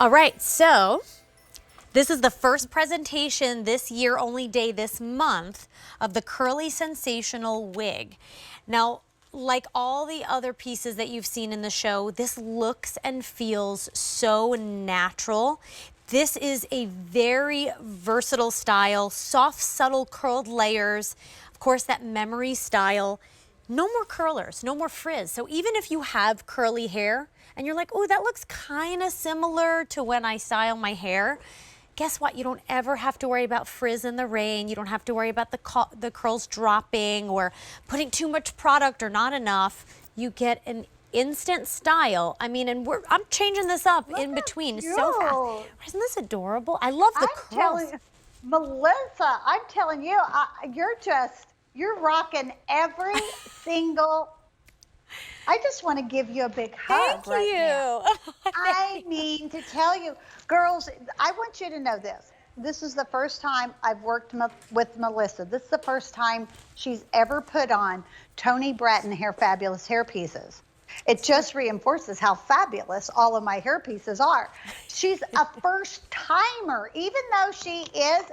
All right, so this is the first presentation this year, only day this month, of the Curly Sensational Wig. Now, like all the other pieces that you've seen in the show, this looks and feels so natural. This is a very versatile style, soft, subtle curled layers. Of course, that memory style. No more curlers, no more frizz. So even if you have curly hair and you're like, oh, that looks kind of similar to when I style my hair, guess what? You don't ever have to worry about frizz in the rain. You don't have to worry about the curls dropping or putting too much product or not enough. You get an instant style. I mean, and I'm changing this up in between so fast. Isn't this adorable? I love the curls. Melissa, I'm telling you, you're rocking every single. I just want to give you a big hug right now. I mean to tell you, girls, I want you to know this. This is the first time I've worked with Melissa. This is the first time she's ever put on Toni Brattin Fabulous hair pieces. It just reinforces how fabulous all of my hair pieces are. She's a first timer, even though she is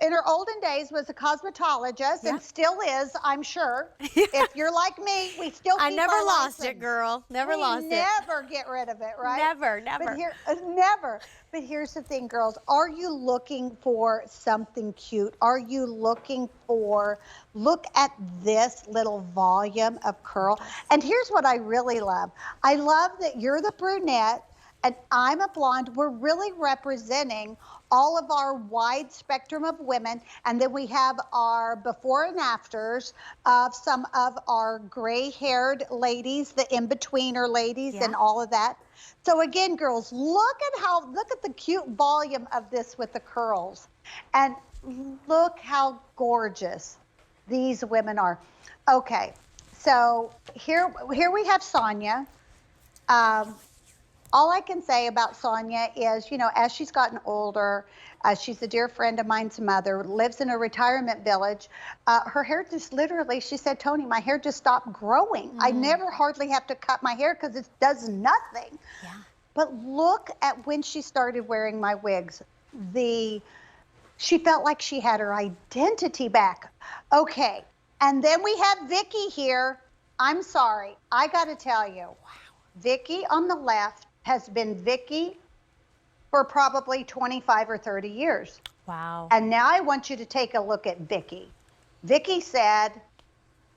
in her olden days was a cosmetologist and still is, I'm sure. If you're like me, we still keep I never our lost license. it, girl. Never lost it. Never get rid of it, right? Never. Never. But here's the thing, girls. Are you looking for something cute? Are you looking for, look at this little volume of curl. And here's what I really love. I love that you're the brunette and I'm a blonde. We're really representing all of our wide spectrum of women. And then we have our before and afters of some of our gray-haired ladies, the in-betweener ladies and all of that. So again, girls, look at the cute volume of this with the curls. And look how gorgeous these women are. Okay, so here we have Sonia. All I can say about Sonia is, you know, as she's gotten older, she's a dear friend of mine's mother, lives in a retirement village. Her hair just literally, she said, Toni, my hair just stopped growing. I never hardly have to cut my hair because it does nothing. Yeah. But look at when she started wearing my wigs. She felt like she had her identity back. Okay, and then we have Vicki here. I'm sorry, I got to tell you, Vicki on the left has been Vicki for probably 25 or 30 years. Wow. And now I want you to take a look at Vicki. Vicki said,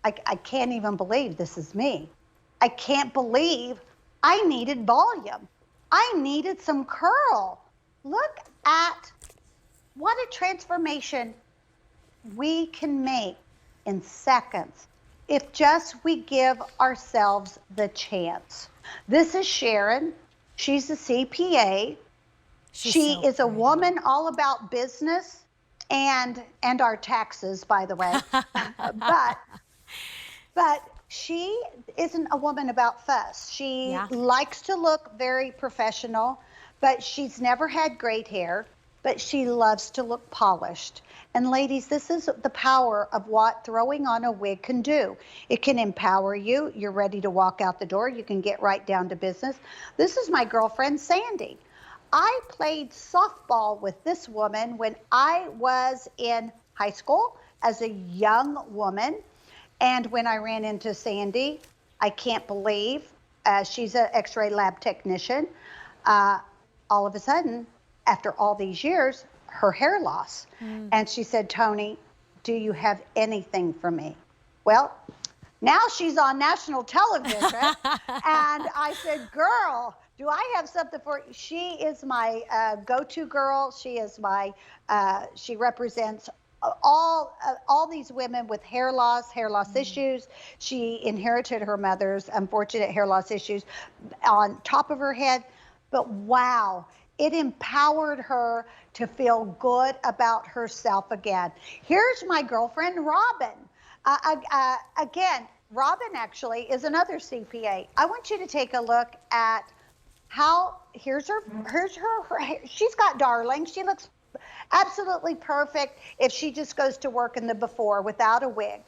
I can't even believe this is me. I can't believe I needed volume. I needed some curl. Look at what a transformation we can make in seconds if just we give ourselves the chance. This is Sharon. She's a CPA. She is a woman all about business and our taxes, by the way. but she isn't a woman about fuss. She likes to look very professional, but she's never had great hair, but she loves to look polished. And ladies, this is the power of what throwing on a wig can do. It can empower you. You're ready to walk out the door. You can get right down to business. This is my girlfriend, Sandy. I played softball with this woman when I was in high school as a young woman. And when I ran into Sandy, I can't believe, she's an X-ray lab technician. All of a sudden, after all these years, her hair loss. And she said, Toni, do you have anything for me? Well, now she's on national television. And I said, girl, do I have something for you? She is my go-to girl. She is my, she represents all these women with hair loss issues. She inherited her mother's unfortunate hair loss issues on top of her head. But wow, it empowered her to feel good about herself again. Here's my girlfriend, Robin. Again, Robin actually is another CPA. I want you to take a look at how, here's her hair. She's got darling. She looks absolutely perfect if she just goes to work in the before without a wig.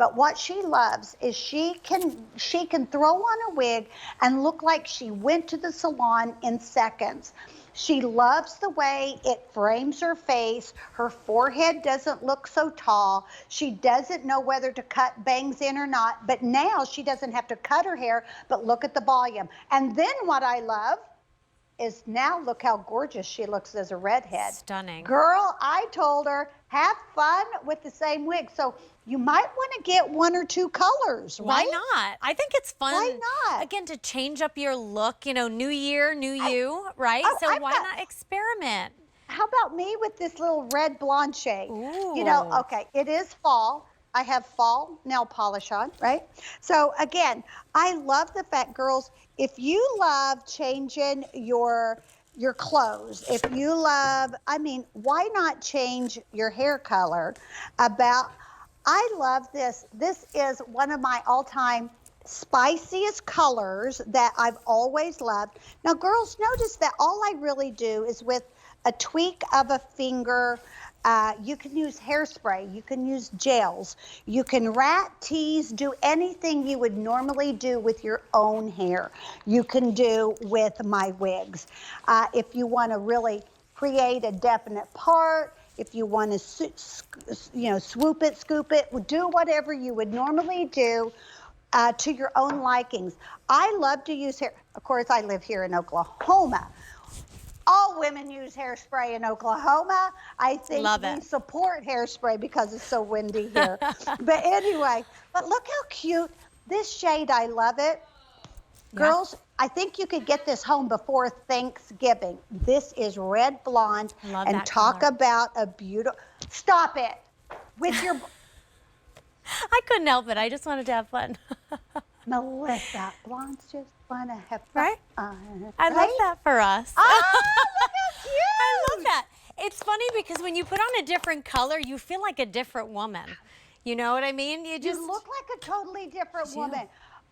But what she loves is she can throw on a wig and look like she went to the salon in seconds. She loves the way it frames her face. Her forehead doesn't look so tall. She doesn't know whether to cut bangs in or not, but now she doesn't have to cut her hair, but look at the volume. And then what I love is now look how gorgeous she looks as a redhead. Stunning. Girl, I told her, have fun with the same wig. So you might want to get one or two colors, right? Why not? I think it's fun. Why not? Again, to change up your look, you know, new year, new you, right? So why not experiment? How about me with this little red blonde shade? Ooh. You know, okay, it is fall. I have fall nail polish on, right? So again, I love the fact, girls, if you love changing your clothes, if you love, I mean, why not change your hair color? I love this. This is one of my all-time spiciest colors that I've always loved. Now, girls, notice that all I really do is with a tweak of a finger. You can use hairspray, you can use gels, you can rat, tease, do anything you would normally do with your own hair. You can do with my wigs. If you want to really create a definite part, if you want to, swoop it, scoop it, do whatever you would normally do to your own likings. I love to use hair. Of course, I live here in Oklahoma. All women use hairspray in Oklahoma. I think we support hairspray because it's so windy here. But anyway, but look how cute. This shade, I love it. Yeah. Girls, I think you could get this home before Thanksgiving. This is red blonde. And talk about a beautiful, stop it. With your... I couldn't help it. I just wanted to have fun. Melissa, blondes just want to have fun. Right? I love that for us. Oh, look how cute. I love that. It's funny because when you put on a different color, you feel like a different woman. You know what I mean? You look like a totally different woman.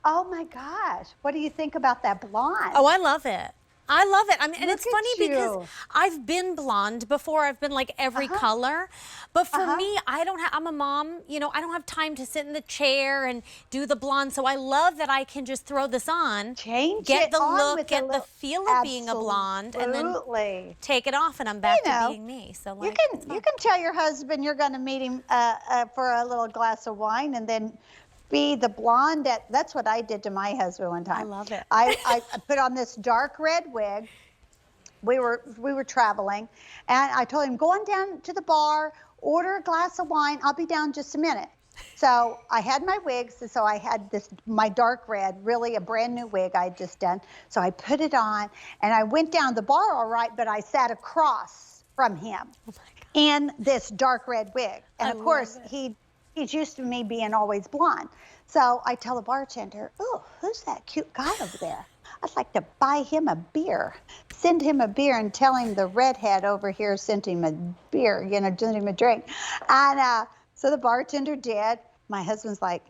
Oh my gosh. What do you think about that blonde? Oh, I love it. I love it. I mean, and it's funny because I've been blonde before. I've been like every color. But for me, I'm a mom, you know, I don't have time to sit in the chair and do the blonde. So I love that I can just throw this on, get the look, get the feel of being a blonde, and then take it off and I'm back to being me. So like, you can tell your husband you're going to meet him for a little glass of wine and then be the blonde. That's what I did to my husband one time. I love it. I put on this dark red wig. We were traveling, and I told him, go on down to the bar, order a glass of wine. I'll be down just a minute. So I had my wigs, and so I had my dark red, really a brand new wig I'd just done. So I put it on, and I went down the bar all right, but I sat across from him in this dark red wig. And of course, he's used to me being always blonde. So I tell the bartender, oh, who's that cute guy over there? I'd like to buy him a beer. Send him a beer and tell him the redhead over here sent him a beer, you know, sent him a drink. And so the bartender did. My husband's like,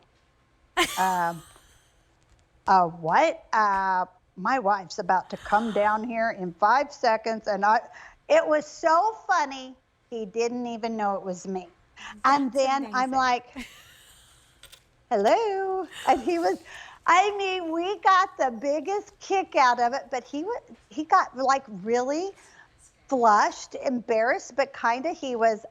what? My wife's about to come down here in 5 seconds. And it was so funny, he didn't even know it was me. And then I'm like, hello. And he was, I mean, we got the biggest kick out of it, but he got like really flushed, embarrassed, but kind of he was,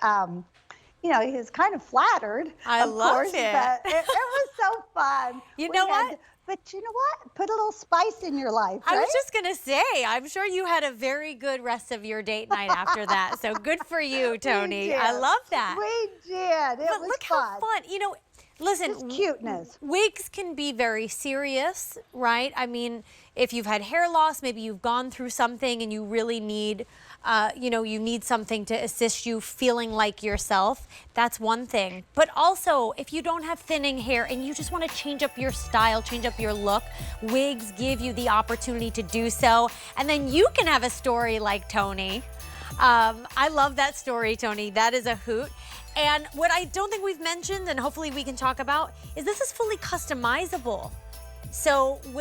you know, he was kind of flattered. I love it. But it was so fun. You know what? But you know what? Put a little spice in your life, right? I was just going to say, I'm sure you had a very good rest of your date night after that. So good for you, Toni. I love that. We did. It was look fun. How fun. You know, listen, just cuteness. Wigs can be very serious, right? I mean, if you've had hair loss, maybe you've gone through something and you really need, you know, you need something to assist you feeling like yourself. That's one thing. But also, if you don't have thinning hair and you just want to change up your style, change up your look, wigs give you the opportunity to do so. And then you can have a story like Toni. I love that story, Toni. That is a hoot. And what I don't think we've mentioned, and hopefully we can talk about, is this is fully customizable. So